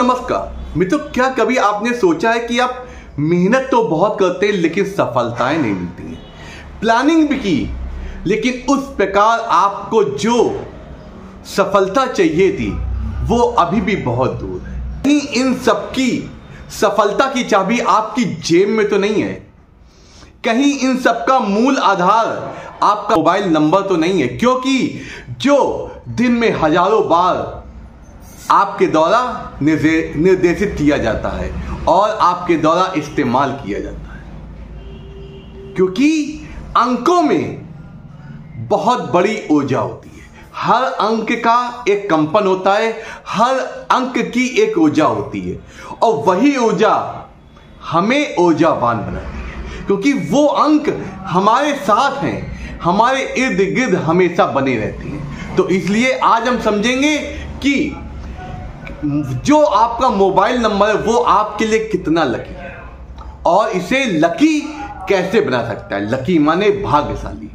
नमस्कार मित्रों, क्या कभी आपने सोचा है कि आप मेहनत तो बहुत करते हैं लेकिन सफलताएं नहीं मिलती हैं। प्लानिंग भी की लेकिन उस प्रकार आपको जो सफलता चाहिए थी वो अभी भी बहुत दूर है। कहीं इन सबकी सफलता की चाबी आपकी जेब में तो नहीं है। कहीं इन सबका मूल आधार आपका मोबाइल नंबर तो नहीं है, क्योंकि जो दिन में हजारों बार आपके द्वारा निर्देशित किया जाता है और आपके द्वारा इस्तेमाल किया जाता है, क्योंकि अंकों में बहुत बड़ी ऊर्जा होती है। हर अंक का एक कंपन होता है, हर अंक की एक ऊर्जा होती है और वही ऊर्जा हमें ऊर्जावान बनाती है, क्योंकि वो अंक हमारे साथ हैं, हमारे इर्द गिर्द हमेशा बने रहते हैं। तो इसलिए आज हम समझेंगे कि जो आपका मोबाइल नंबर है वो आपके लिए कितना लकी है और इसे लकी कैसे बना सकता है। लकी माने भाग्यशाली।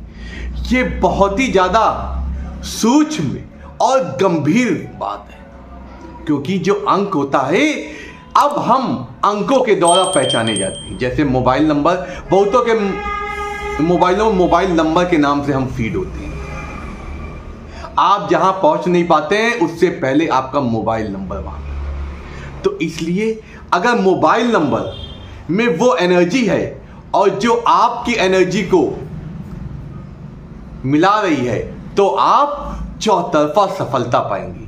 ये बहुत ही ज्यादा सूक्ष्म और गंभीर बात है, क्योंकि जो अंक होता है अब हम अंकों के द्वारा पहचाने जाते हैं। जैसे मोबाइल नंबर, बहुतों के मोबाइलों में मोबाइल नंबर के नाम से हम फीड होते हैं। आप जहां पहुंच नहीं पाते हैं उससे पहले आपका मोबाइल नंबर वहां। तो इसलिए अगर मोबाइल नंबर में वो एनर्जी है और जो आपकी एनर्जी को मिला रही है तो आप चौतरफा सफलता पाएंगे।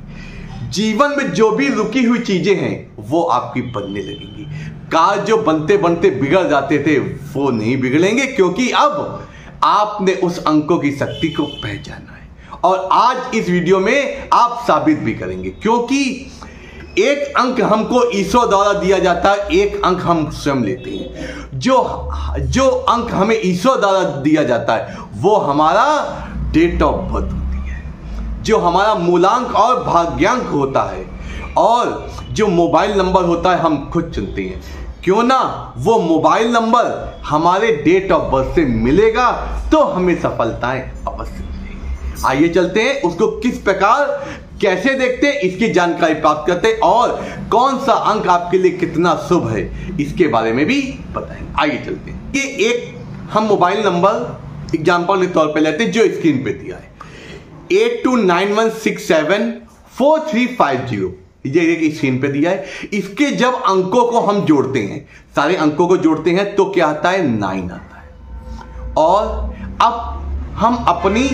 जीवन में जो भी रुकी हुई चीजें हैं वो आपकी बनने लगेंगी। कार जो बनते बनते बिगड़ जाते थे वो नहीं बिगड़ेंगे, क्योंकि अब आपने उस अंकों की शक्ति को पहचाना है। और आज इस वीडियो में आप साबित भी करेंगे, क्योंकि एक अंक हमको ईश्वर द्वारा दिया जाता है, एक अंक हम स्वयं लेते हैं। जो अंक हमें ईश्वर द्वारा दिया जाता है वो हमारा डेट ऑफ बर्थ होती है, जो हमारा मूलांक और भाग्यांक होता है। और जो मोबाइल नंबर होता है हम खुद चुनते हैं, क्यों ना वो मोबाइल नंबर हमारे डेट ऑफ बर्थ से मिलेगा तो हमें सफलताएं अवश्य। आइए चलते हैं, उसको किस प्रकार कैसे देखते हैं इसकी जानकारी प्राप्त करते हैं और कौन सा अंक आपके लिए कितना शुभ है इसके बारे में भी बताएंगे। आइए चलते हैं। ये एक हम मोबाइल नंबर एग्जांपल के तौर पे लेते हैं जो स्क्रीन पे दिया है 8291674350। ये स्क्रीन पे दिया है। इसके जब अंकों को हम जोड़ते हैं, सारे अंकों को जोड़ते हैं तो क्या आता है? 9 आता है। और अब हम अपनी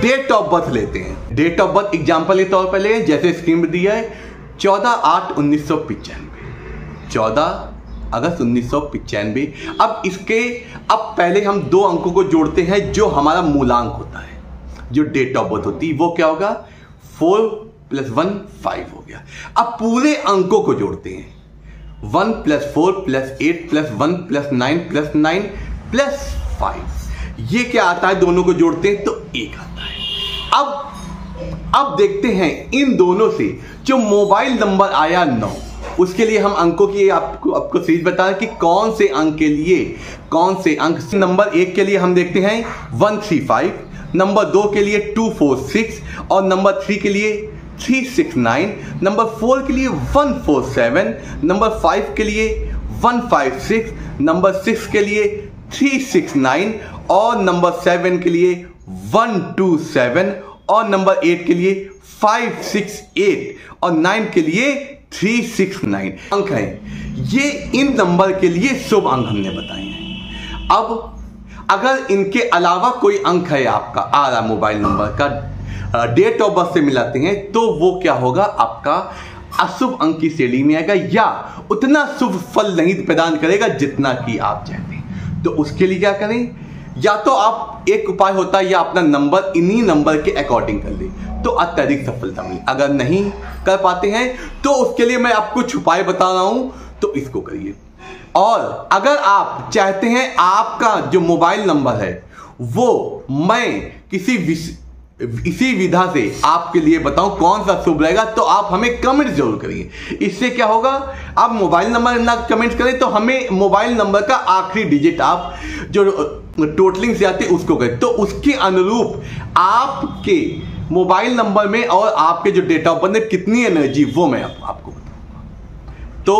डेट ऑफ बर्थ लेते हैं। डेट ऑफ बर्थ एग्जांपल के तौर पर ले, जैसे स्क्रीन में दिया है 14/8/1995, 14 अगस्त 1995। अब पहले हम दो अंकों को जोड़ते हैं जो हमारा मूलांक होता है, जो डेट ऑफ बर्थ होती है वो क्या होगा? 4 + 1 5 हो गया। अब पूरे अंकों को जोड़ते हैं 1 + 4 + 8 + 1 + 9 + 9 + 5। ये क्या आता है? दोनों को जोड़ते हैं तो 1 आता है। अब देखते हैं इन दोनों से जो मोबाइल नंबर आया 9, उसके लिए हम अंकों की आपको सीरीज बता रहे हैं कि कौन से अंक के लिए कौन से अंक। नंबर 1 के लिए हम देखते हैं 135, नंबर 2 के लिए 246 और नंबर 3 के लिए 369, नंबर 4 के लिए 147, नंबर 5 के लिए 156, नंबर 6 के लिए 369 और नंबर 7 के लिए 127 और नंबर 8 के लिए 568 और 9 के लिए 369 अंक हैं। ये इन नंबर के लिए शुभ अंक हमने बताए हैं। अब अगर इनके अलावा कोई अंक है आपका आ रहा मोबाइल नंबर का डेट ऑफ बर्थ से मिलाते हैं तो वो क्या होगा? आपका अशुभ अंक की श्रेणी में आएगा या उतना शुभ फल नहीं प्रदान करेगा जितना कि आप चाहते हैं। तो उसके लिए क्या करें? या तो आप एक उपाय होता है या अपना नंबर इन्हीं नंबर के अकॉर्डिंग कर ले तो अत्यधिक सफलता मिले। अगर नहीं कर पाते हैं तो उसके लिए मैं आपको कुछ उपाय बता रहा हूं, तो इसको करिए। और अगर आप चाहते हैं आपका जो मोबाइल नंबर है वो मैं इसी विधा से आपके लिए बताऊं कौन सा शुभ रहेगा, तो आप हमें कमेंट जरूर करिए। इससे क्या होगा? आप मोबाइल नंबर ना कमेंट करें तो हमें मोबाइल नंबर का आखिरी डिजिट आप जो टोटलिंग से आती है उसको करें, तो उसके अनुरूप आपके मोबाइल नंबर में और आपके जो डेट ऑफ बर्थ में कितनी एनर्जी वो मैं आपको बताऊंगा। तो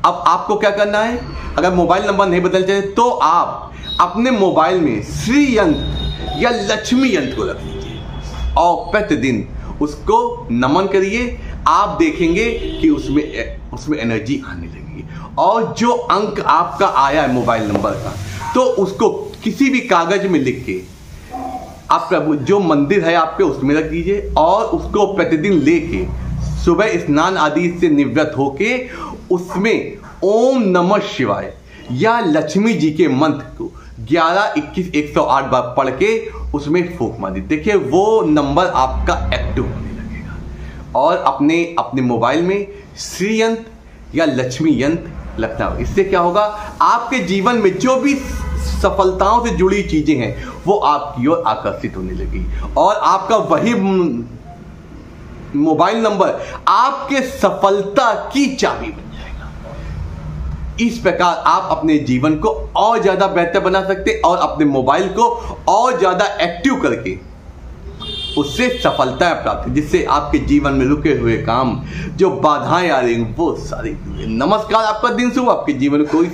अब आपको क्या करना है, अगर मोबाइल नंबर नहीं बदलना चाहिए तो आप अपने मोबाइल में श्री यंत्र या लक्ष्मी यंत्र को रख लीजिए और प्रतिदिन उसको नमन करिए। आप देखेंगे कि उसमें एनर्जी आने लगेगी। और जो अंक आपका आया है मोबाइल नंबर का, तो उसको किसी भी कागज में लिख के आप जो मंदिर है आपके उसमें रख दीजिए और उसको प्रतिदिन लेके सुबह स्नान आदि से निवृत्त होके उसमें ओम नमः शिवाय या लक्ष्मी जी के मंत्र को 11, 21, 108 बार पढ़ के उसमें फूंक मार दीजिए। देखिए वो नंबर आपका एक्टिव होने लगेगा। और अपने मोबाइल में श्री यंत्र या लक्ष्मी यंत्र लगता है। इससे क्या होगा, आपके जीवन में जो भी सफलताओं से जुड़ी चीजें हैं वो आपकी ओर आकर्षित होने लगी और आपका वही मोबाइल नंबर आपके सफलता की चाबी बन जाएगा। इस प्रकार आप अपने जीवन को और ज्यादा बेहतर बना सकते और अपने मोबाइल को और ज्यादा एक्टिव करके उससे सफलताएं प्राप्त, जिससे आपके जीवन में रुके हुए काम, जो बाधाएं आ रही वो सारी। नमस्कार, आपका दिन शुभ, आपके जीवन में कोई